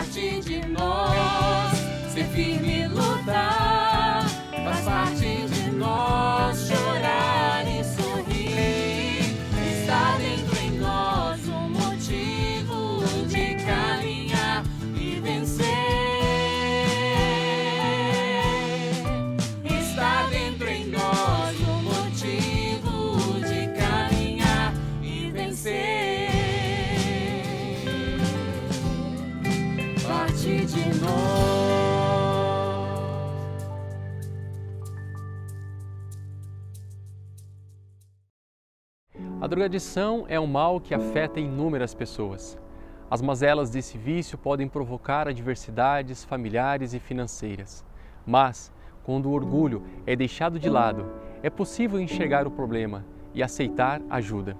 parte de nós. Ser firme e lutar faz parte de nós. Chorar e sorrir está dentro em nós. Um motivo de caminhar e vencer. Está dentro em nós um motivo de caminhar e vencer. Parte de nós. A drogadição é um mal que afeta inúmeras pessoas. As mazelas desse vício podem provocar adversidades familiares e financeiras. Mas, quando o orgulho é deixado de lado, é possível enxergar o problema e aceitar ajuda.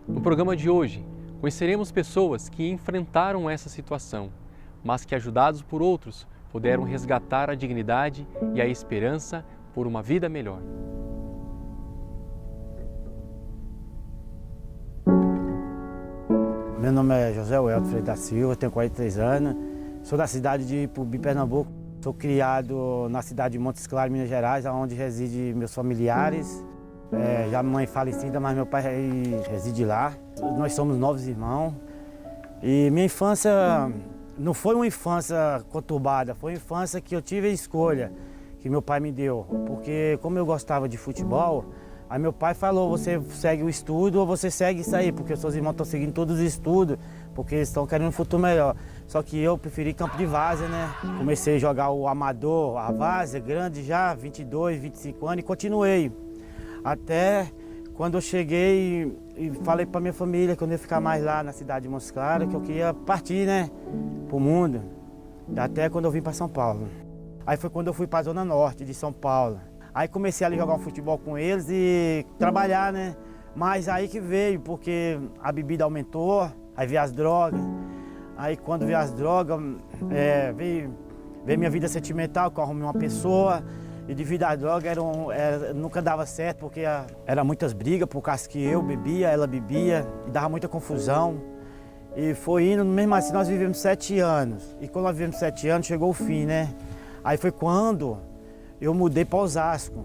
No programa de hoje, conheceremos pessoas que enfrentaram essa situação, mas que, ajudados por outros, puderam resgatar a dignidade e a esperança por uma vida melhor. Meu nome é José Welto Freire da Silva, tenho 43 anos, sou da cidade de Ipubi, Pernambuco. Sou criado na cidade de Montes Claros, Minas Gerais, onde residem meus familiares. Já minha mãe falecida, mas meu pai reside lá. Nós somos 9 irmãos. E minha infância não foi uma infância conturbada, foi uma infância que eu tive a escolha que meu pai me deu. Porque como eu gostava de futebol, aí meu pai falou, você segue o estudo ou você segue isso aí, porque os seus irmãos estão seguindo todos os estudos, porque eles estão querendo um futuro melhor. Só que eu preferi campo de várzea, né? Comecei a jogar o amador, a várzea, grande já, 22, 25 anos, e continuei. Até quando eu cheguei e falei para minha família que eu não ia ficar mais lá na cidade de Montes Claros, que eu queria partir, né, pro mundo. Até quando eu vim para São Paulo. Aí foi quando eu fui para a Zona Norte de São Paulo. Aí comecei a jogar um futebol com eles e trabalhar, né? Mas aí que veio, porque a bebida aumentou, aí veio as drogas. Aí quando veio as drogas, veio minha vida sentimental, que eu arrumei uma pessoa. E devido à droga nunca dava certo, porque era muitas brigas, por causa que eu bebia, ela bebia, e dava muita confusão. E foi indo, mesmo assim nós vivemos 7 anos. E quando nós vivemos 7 anos, chegou o fim, né? Aí foi quando eu mudei para Osasco.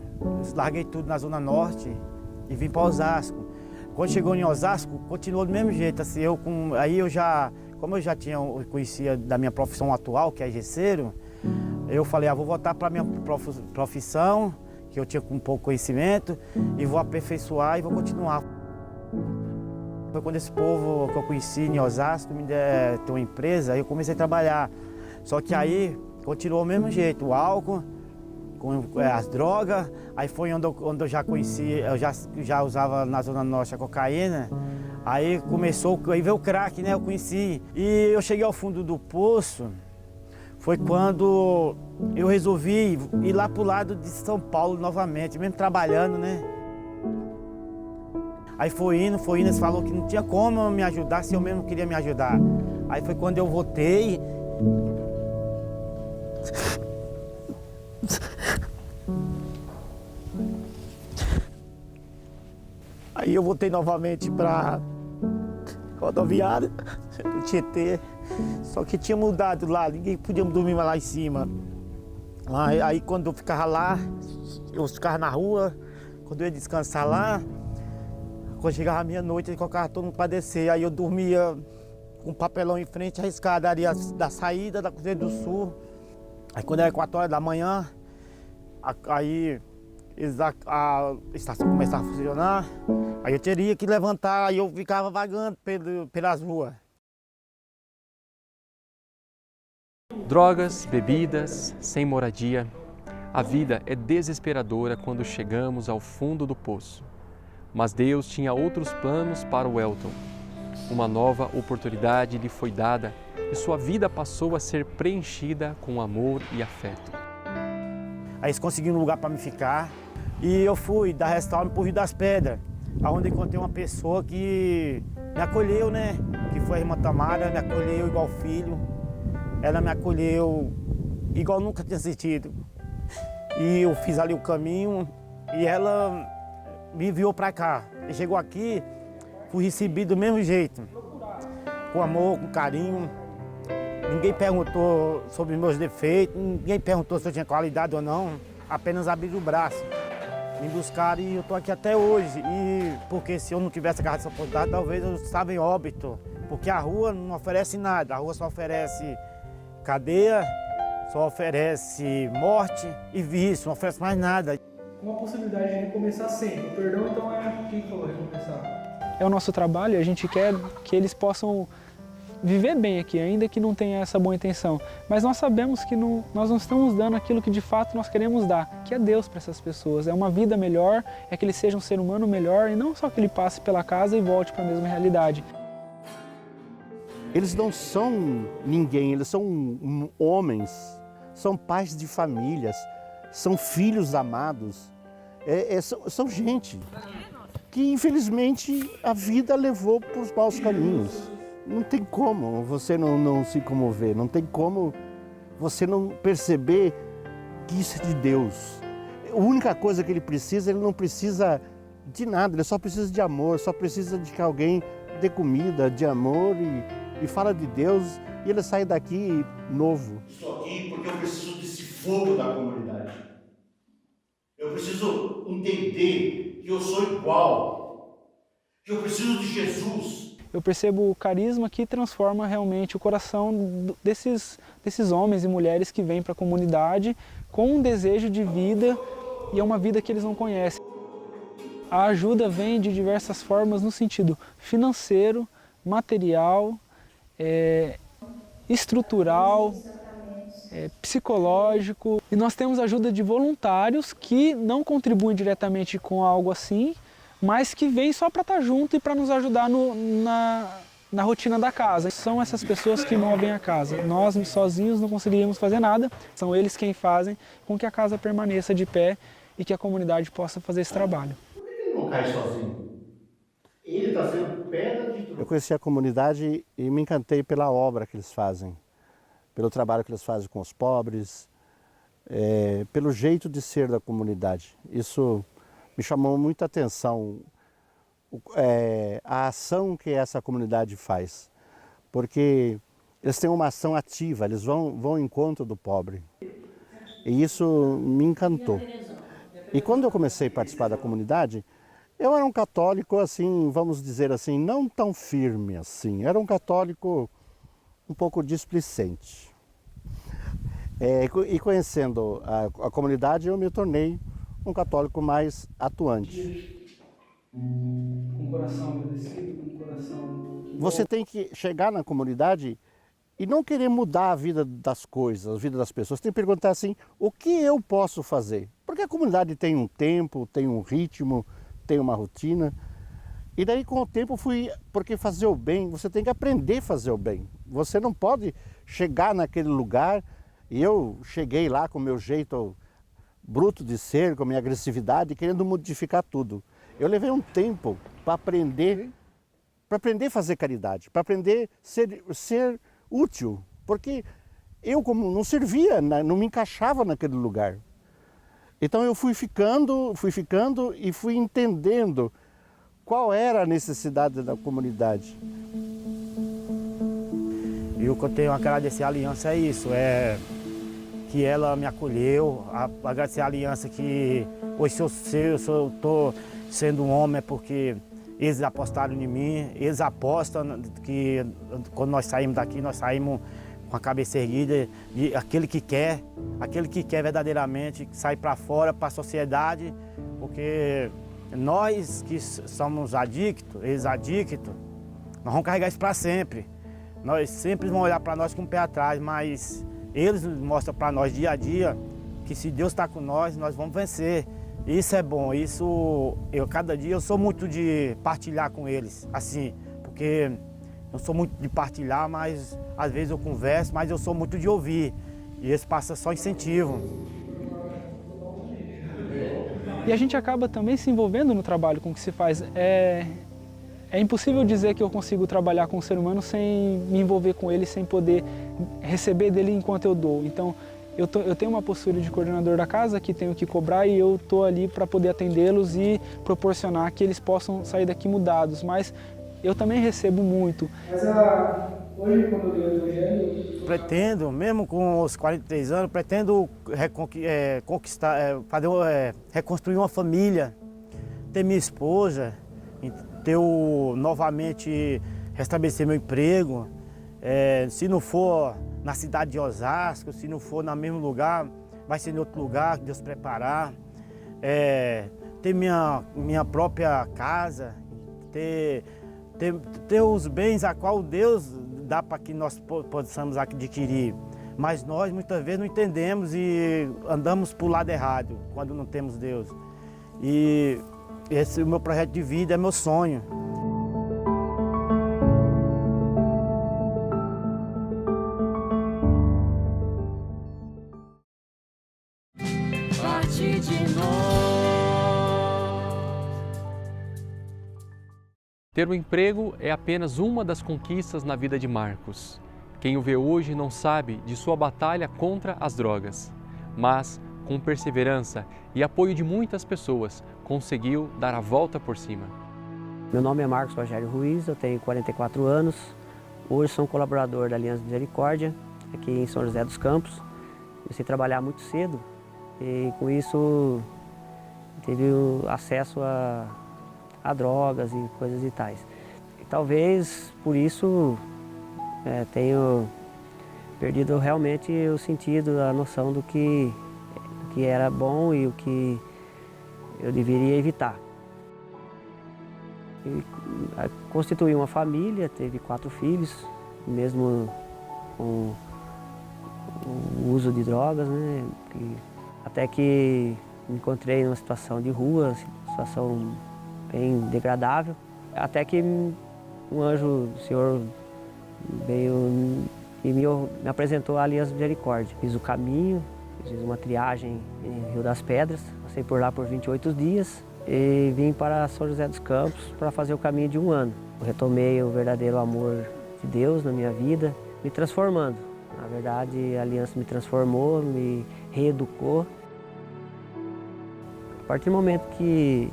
Larguei tudo na Zona Norte e vim para Osasco. Quando chegou em Osasco, continuou do mesmo jeito. Assim, como eu já conhecia da minha profissão atual, que é gesseiro, eu falei, vou voltar para a minha profissão, que eu tinha um pouco conhecimento, e vou aperfeiçoar e vou continuar. Foi quando esse povo que eu conheci em Osasco me deu uma empresa, aí eu comecei a trabalhar. Só que aí continuou do mesmo jeito, o álcool, as drogas, aí foi onde eu já conheci, eu já usava na Zona Norte a cocaína, aí veio o crack, né, eu conheci. E eu cheguei ao fundo do poço, foi quando eu resolvi ir lá pro lado de São Paulo novamente, mesmo trabalhando, né. Aí foi indo, eles falaram que não tinha como me ajudar se eu mesmo queria me ajudar. Aí foi quando eu voltei. Aí eu voltei novamente para rodoviária, do Tietê, só que tinha mudado lá, ninguém podia dormir mais lá em cima. Aí quando eu ficava lá, eu ficava na rua, quando eu ia descansar lá, quando chegava a meia-noite, eu colocava todo mundo para descer, aí eu dormia com um papelão em frente à escadaria da saída da Cruzeiro do Sul. Aí quando era 4 horas da manhã, aí a estação começava a funcionar, aí eu teria que levantar, aí eu ficava vagando pelas ruas. Drogas, bebidas, sem moradia. A vida é desesperadora quando chegamos ao fundo do poço. Mas Deus tinha outros planos para o Welton. Uma nova oportunidade lhe foi dada e sua vida passou a ser preenchida com amor e afeto. Aí eles conseguiram um lugar para me ficar e eu fui da restaurante para o Rio das Pedras, onde encontrei uma pessoa que me acolheu, né? Que foi a irmã Tamara, me acolheu igual filho. Ela me acolheu igual nunca tinha sentido. E eu fiz ali o caminho e ela me enviou para cá. E chegou aqui, fui recebido do mesmo jeito, com amor, com carinho. Ninguém perguntou sobre meus defeitos, ninguém perguntou se eu tinha qualidade ou não, apenas abriram o braço. Me buscaram e eu estou aqui até hoje. E porque se eu não tivesse a carta de oportunidade, talvez eu estava em óbito. Porque a rua não oferece nada, a rua só oferece cadeia, só oferece morte e vício, não oferece mais nada. Com a possibilidade de recomeçar sempre. O perdão, então, é quem falou recomeçar? É o nosso trabalho e a gente quer que eles possam viver bem aqui, ainda que não tenha essa boa intenção. Mas nós sabemos que nós não estamos dando aquilo que de fato nós queremos dar, que é Deus para essas pessoas. É uma vida melhor, é que ele seja um ser humano melhor e não só que ele passe pela casa e volte para a mesma realidade. Eles não são ninguém, eles são homens, são pais de famílias, são filhos amados, são gente que infelizmente a vida levou para os maus caminhos. Não tem como você não se comover, não tem como você não perceber que isso é de Deus. A única coisa que ele não precisa de nada, ele só precisa de amor, só precisa de que alguém dê comida, de amor e fala de Deus e ele sai daqui novo. Estou aqui porque eu preciso desse fogo da comunidade. Eu preciso entender que eu sou igual, que eu preciso de Jesus. Eu percebo o carisma que transforma realmente o coração desses homens e mulheres que vêm para a comunidade com um desejo de vida e é uma vida que eles não conhecem. A ajuda vem de diversas formas no sentido financeiro, material, estrutural, psicológico. E nós temos ajuda de voluntários que não contribuem diretamente com algo assim, mas que vêm só para estar junto e para nos ajudar na rotina da casa. São essas pessoas que movem a casa. Nós sozinhos não conseguiríamos fazer nada, são eles quem fazem com que a casa permaneça de pé e que a comunidade possa fazer esse trabalho. Por que ele não cai sozinho? Ele está sendo pedra de tudo. Eu conheci a comunidade e me encantei pela obra que eles fazem, pelo trabalho que eles fazem com os pobres, pelo jeito de ser da comunidade. Isso me chamou muita atenção, a ação que essa comunidade faz, porque eles têm uma ação ativa, eles vão ao encontro do pobre. E isso me encantou. E quando eu comecei a participar da comunidade, eu era um católico, assim, vamos dizer assim, não tão firme assim, era um católico um pouco displicente. E conhecendo a comunidade, eu me tornei um católico mais atuante. Com o coração agradecido, com o coração... Você tem que chegar na comunidade e não querer mudar a vida das coisas, a vida das pessoas. Tem que perguntar assim, o que eu posso fazer? Porque a comunidade tem um tempo, tem um ritmo, tem uma rotina. E daí com o tempo porque fazer o bem, você tem que aprender a fazer o bem. Você não pode chegar naquele lugar, e eu cheguei lá com o meu jeito bruto de ser, com a minha agressividade, querendo modificar tudo. Eu levei um tempo para aprender a fazer caridade, para aprender a ser útil, porque eu como não servia, não me encaixava naquele lugar. Então eu fui ficando e fui entendendo qual era a necessidade da comunidade. E o que eu tenho a agradecer à aliança é isso, que ela me acolheu, agradecer a aliança que hoje se eu estou sendo um homem é porque eles apostaram em mim, eles apostam que quando nós saímos daqui, nós saímos com a cabeça erguida, e aquele que quer verdadeiramente sair para fora, para a sociedade, porque nós que somos adictos, ex-adictos, nós vamos carregar isso para sempre. Nós sempre vamos olhar para nós com o pé atrás, mas eles mostram para nós dia a dia que se Deus está com nós vamos vencer. Isso é bom, cada dia eu sou muito de partilhar com eles, assim, porque eu sou muito de partilhar, mas às vezes eu converso, mas eu sou muito de ouvir, e eles passam só incentivo. E a gente acaba também se envolvendo no trabalho com o que se faz. É impossível dizer que eu consigo trabalhar com o ser humano sem me envolver com ele, sem poder receber dele enquanto eu dou. Então, eu tenho uma postura de coordenador da casa que tenho que cobrar e eu estou ali para poder atendê-los e proporcionar que eles possam sair daqui mudados. Mas eu também recebo muito. Mas Hoje, quando eu leio o Evangelho... Pretendo, mesmo com os 43 anos, pretendo reconstruir uma família, ter minha esposa, novamente restabelecer meu emprego. Se não for na cidade de Osasco, se não for no mesmo lugar, vai ser em outro lugar que Deus preparar. Ter minha própria casa, ter os bens a qual Deus dá para que nós possamos adquirir. Mas nós muitas vezes não entendemos e andamos para o lado errado quando não temos Deus. E esse é o meu projeto de vida, é meu sonho. Parte de nós. Ter um emprego é apenas uma das conquistas na vida de Marcos. Quem o vê hoje não sabe de sua batalha contra as drogas, mas, com perseverança e apoio de muitas pessoas, conseguiu dar a volta por cima. Meu nome é Marcos Rogério Ruiz, eu tenho 44 anos. Hoje sou um colaborador da Aliança Misericórdia, aqui em São José dos Campos. Comecei a trabalhar muito cedo e, com isso, tive acesso a drogas e coisas e tais. E talvez por isso tenho perdido realmente o sentido, a noção do que era bom e o que eu deveria evitar. E constituí uma família, teve 4 filhos, mesmo com o uso de drogas, né? Até que me encontrei numa situação de rua, situação bem degradável, até que um anjo do Senhor veio e me apresentou a Aliança Misericórdia. Fiz o caminho, fiz uma triagem em Rio das Pedras, passei por lá por 28 dias e vim para São José dos Campos para fazer o caminho de 1 ano. Eu retomei o verdadeiro amor de Deus na minha vida, me transformando. Na verdade, a Aliança me transformou, me reeducou. A partir do momento que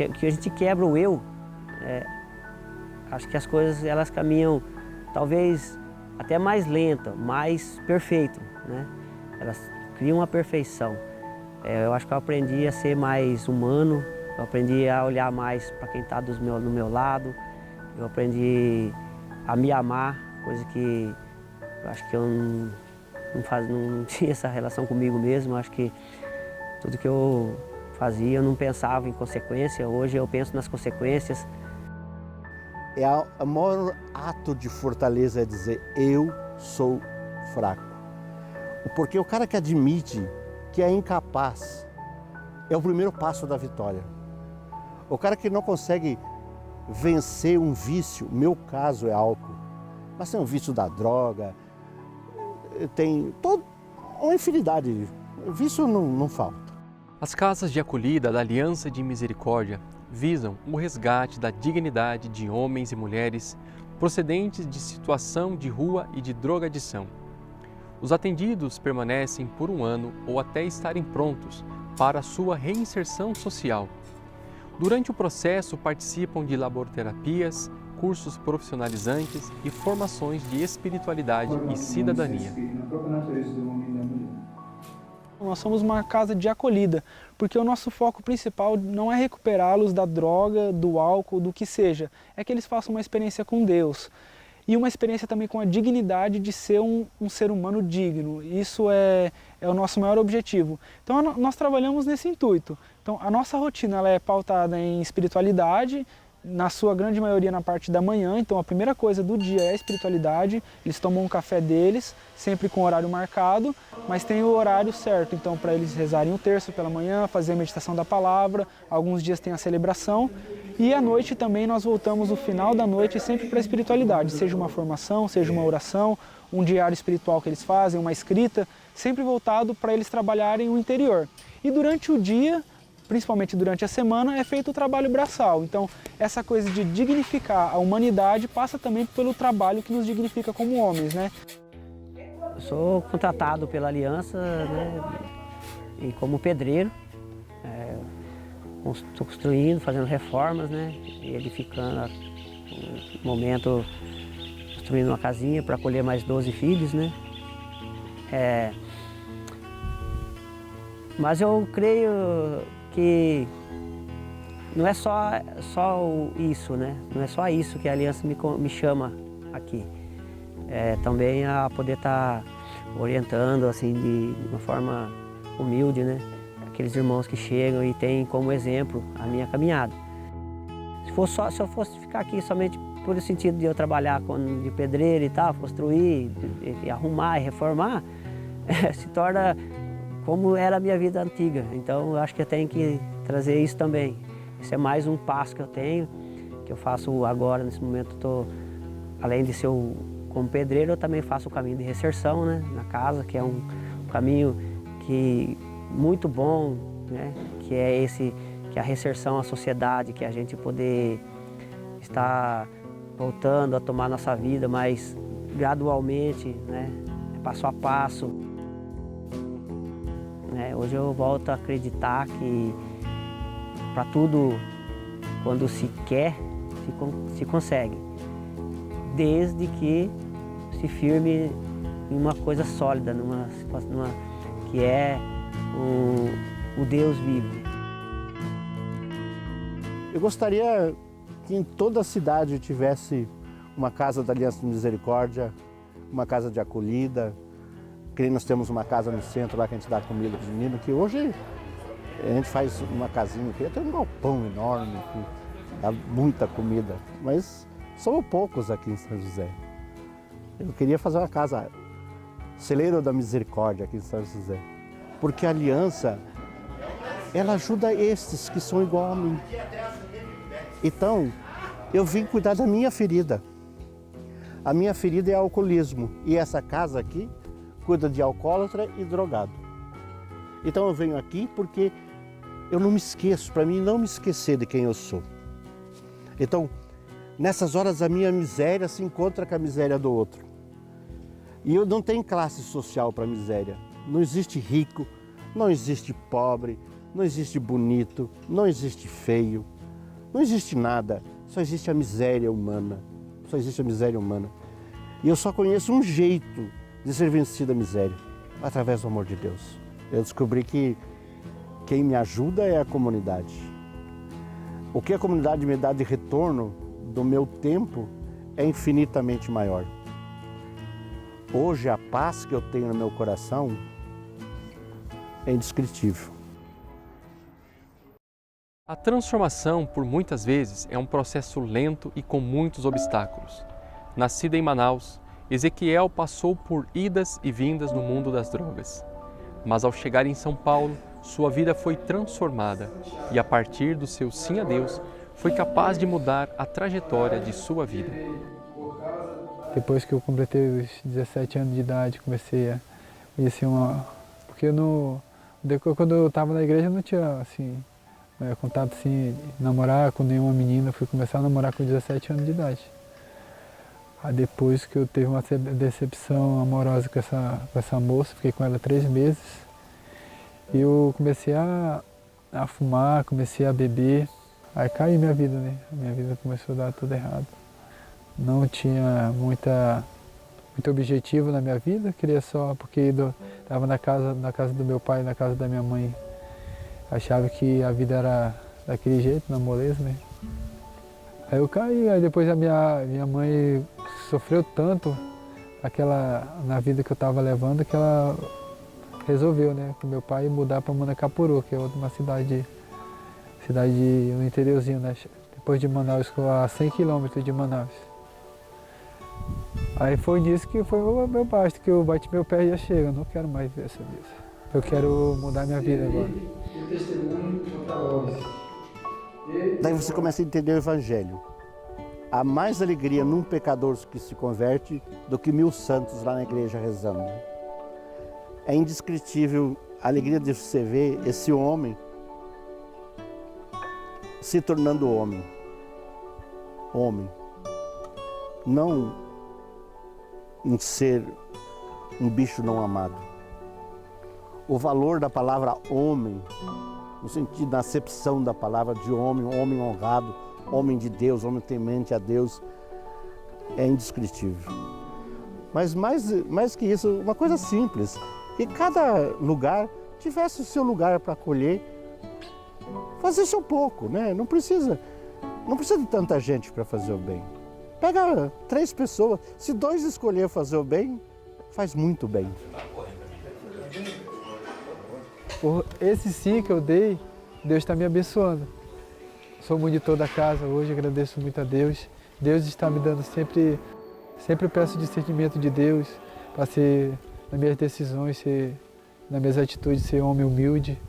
a gente quebra o eu, acho que as coisas elas caminham talvez até mais lenta, mais perfeito, né? Elas criam uma perfeição. Eu acho que eu aprendi a ser mais humano, eu aprendi a olhar mais para quem está no meu lado, eu aprendi a me amar, coisa que eu acho que eu não tinha essa relação comigo mesmo. Eu acho que tudo que eu fazia, eu não pensava em consequência, hoje eu penso nas consequências. O maior ato de fortaleza é dizer, eu sou fraco. Porque o cara que admite que é incapaz é o primeiro passo da vitória. O cara que não consegue vencer um vício, meu caso é álcool, mas tem um vício da droga, tem uma infinidade, vício não falta. As casas de acolhida da Aliança de Misericórdia visam o resgate da dignidade de homens e mulheres procedentes de situação de rua e de drogadição. Os atendidos permanecem por 1 ano ou até estarem prontos para a sua reinserção social. Durante o processo participam de laboroterapias, cursos profissionalizantes e formações de espiritualidade e cidadania. Nós somos uma casa de acolhida, porque o nosso foco principal não é recuperá-los da droga, do álcool, do que seja. É que eles façam uma experiência com Deus. E uma experiência também com a dignidade de ser um ser humano digno. Isso é o nosso maior objetivo. Então nós trabalhamos nesse intuito. Então a nossa rotina ela é pautada em espiritualidade, na sua grande maioria na parte da manhã. Então a primeira coisa do dia é a espiritualidade. Eles tomam um café deles, sempre com horário marcado, mas tem o horário certo. Então para eles rezarem o terço pela manhã, fazer a meditação da palavra, alguns dias tem a celebração. E à noite também nós voltamos no final da noite sempre para a espiritualidade, seja uma formação, seja uma oração, um diário espiritual que eles fazem, uma escrita, sempre voltado para eles trabalharem o interior. E durante o dia, principalmente durante a semana, é feito o trabalho braçal. Então, essa coisa de dignificar a humanidade passa também pelo trabalho que nos dignifica como homens, né? Eu sou contratado pela Aliança, né, e como pedreiro. Estou construindo, fazendo reformas, né, e edificando. No momento, construindo uma casinha para acolher mais 12 filhos, né? Mas eu creio que não é só isso, né? Não é só isso que a Aliança me chama aqui. Também a poder estar orientando assim de uma forma humilde, né? Aqueles irmãos que chegam e têm como exemplo a minha caminhada. Se eu fosse ficar aqui somente por esse sentido de eu trabalhar de pedreiro e tal, construir, e arrumar e reformar, se torna como era a minha vida antiga. Então eu acho que eu tenho que trazer isso também. Isso é mais um passo que eu tenho, que eu faço agora, nesse momento, além de ser como pedreiro, eu também faço o caminho de reserção, né, na casa, que é um caminho muito bom, né, que é a reserção à sociedade, que a gente poder estar voltando a tomar nossa vida, mas gradualmente, né, passo a passo. Hoje eu volto a acreditar que para tudo, quando se quer, se consegue, desde que se firme em uma coisa sólida, que é o Deus vivo. Eu gostaria que em toda a cidade tivesse uma casa da Aliança de Misericórdia, uma casa de acolhida, que nós temos uma casa no centro lá que a gente dá comida para os meninos, que hoje a gente faz uma casinha aqui, tem um galpão enorme, que dá muita comida, mas somos poucos aqui em São José. Eu queria fazer uma casa, celeiro da misericórdia aqui em São José, porque a aliança, ela ajuda estes que são igual a mim. Então, eu vim cuidar da minha ferida. A minha ferida é alcoolismo e essa casa aqui cuida de alcoólatra e drogado. Então eu venho aqui porque eu não me esqueço, para mim não me esquecer de quem eu sou. Então, nessas horas a minha miséria se encontra com a miséria do outro. E eu não tenho classe social para miséria. Não existe rico, não existe pobre, não existe bonito, não existe feio, não existe nada. Só existe a miséria humana. Só existe a miséria humana. E eu só conheço um jeito de ser vencido a miséria, através do amor de Deus. Eu descobri que quem me ajuda é a comunidade. O que a comunidade me dá de retorno do meu tempo é infinitamente maior. Hoje a paz que eu tenho no meu coração é indescritível. A transformação, por muitas vezes, é um processo lento e com muitos obstáculos. Nascido em Manaus, Ezequiel passou por idas e vindas no mundo das drogas. Mas ao chegar em São Paulo, sua vida foi transformada e a partir do seu sim a Deus, foi capaz de mudar a trajetória de sua vida. Depois que eu completei os 17 anos de idade, comecei a conhecer porque quando eu estava na igreja eu não tinha assim, contato assim, namorar com nenhuma menina, eu fui começar a namorar com 17 anos de idade. Aí depois que eu tive uma decepção amorosa com essa moça, fiquei com ela 3 meses, eu comecei a fumar, comecei a beber, aí caiu minha vida, né? Minha vida começou a dar tudo errado. Não tinha muito objetivo na minha vida, queria só, porque estava na casa do meu pai, na casa da minha mãe, achava que a vida era daquele jeito, na moleza, né? Aí eu caí, aí depois a minha mãe sofreu tanto na vida que eu estava levando que ela resolveu, né, com meu pai mudar para Manacapuru, que é uma cidade no interiorzinho, né, depois de Manaus, a 100 quilômetros de Manaus. Aí foi nisso que foi o meu basta, que eu bati meu pé e já chega, eu não quero mais ver essa vida. Eu quero mudar minha vida agora. Daí você começa a entender o Evangelho. Há mais alegria num pecador que se converte do que 1000 santos lá na igreja rezando. É indescritível a alegria de você ver esse homem se tornando homem. Homem. Não um ser, um bicho não amado. O valor da palavra homem, no sentido da acepção da palavra de homem, homem honrado, homem de Deus, homem temente a Deus, é indescritível. Mas mais que isso, uma coisa simples, que cada lugar tivesse o seu lugar para acolher, fazer seu pouco, né? Não precisa de tanta gente para fazer o bem. Pega 3 pessoas, se 2 escolher fazer o bem, faz muito bem. Por esse sim que eu dei, Deus está me abençoando. Sou monitor da casa hoje, agradeço muito a Deus. Deus está me dando sempre eu peço discernimento de Deus para ser, nas minhas decisões, nas minhas atitudes, ser homem humilde,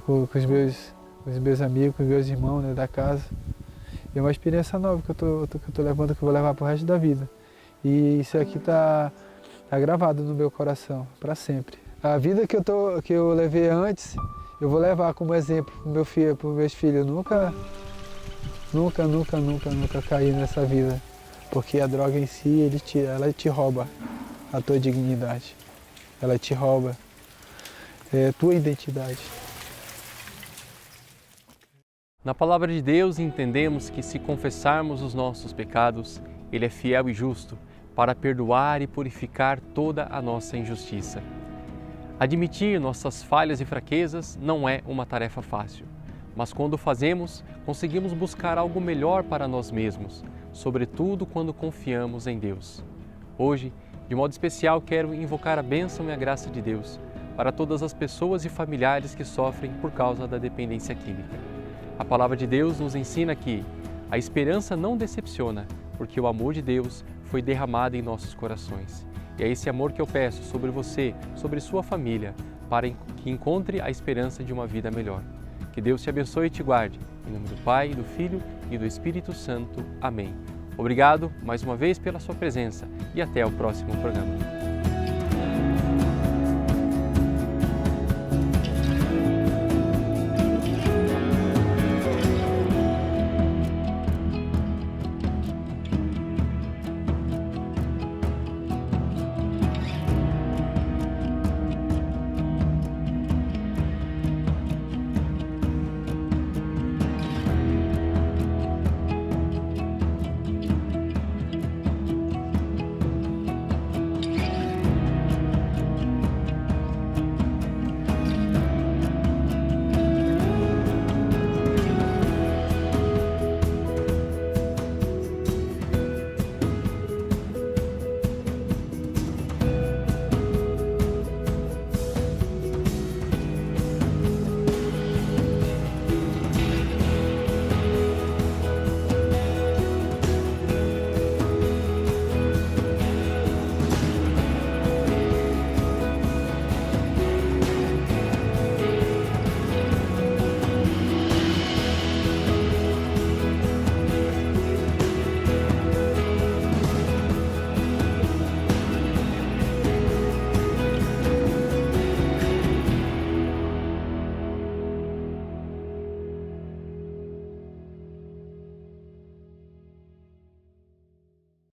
com os meus amigos, com os meus irmãos, né, da casa. É uma experiência nova que eu tô levando, que eu vou levar para o resto da vida. E isso aqui tá gravado no meu coração, para sempre. A vida que eu levei antes, eu vou levar como exemplo para meus filhos. Eu nunca caí nessa vida. Porque a droga em si, ela te rouba a tua dignidade. Ela te rouba a tua identidade. Na palavra de Deus entendemos que se confessarmos os nossos pecados, Ele é fiel e justo para perdoar e purificar toda a nossa injustiça. Admitir nossas falhas e fraquezas não é uma tarefa fácil, mas quando o fazemos, conseguimos buscar algo melhor para nós mesmos, sobretudo quando confiamos em Deus. Hoje, de modo especial, quero invocar a bênção e a graça de Deus para todas as pessoas e familiares que sofrem por causa da dependência química. A palavra de Deus nos ensina que a esperança não decepciona, porque o amor de Deus foi derramado em nossos corações. E é esse amor que eu peço sobre você, sobre sua família, para que encontre a esperança de uma vida melhor. Que Deus te abençoe e te guarde. Em nome do Pai, do Filho e do Espírito Santo. Amém. Obrigado mais uma vez pela sua presença e até o próximo programa.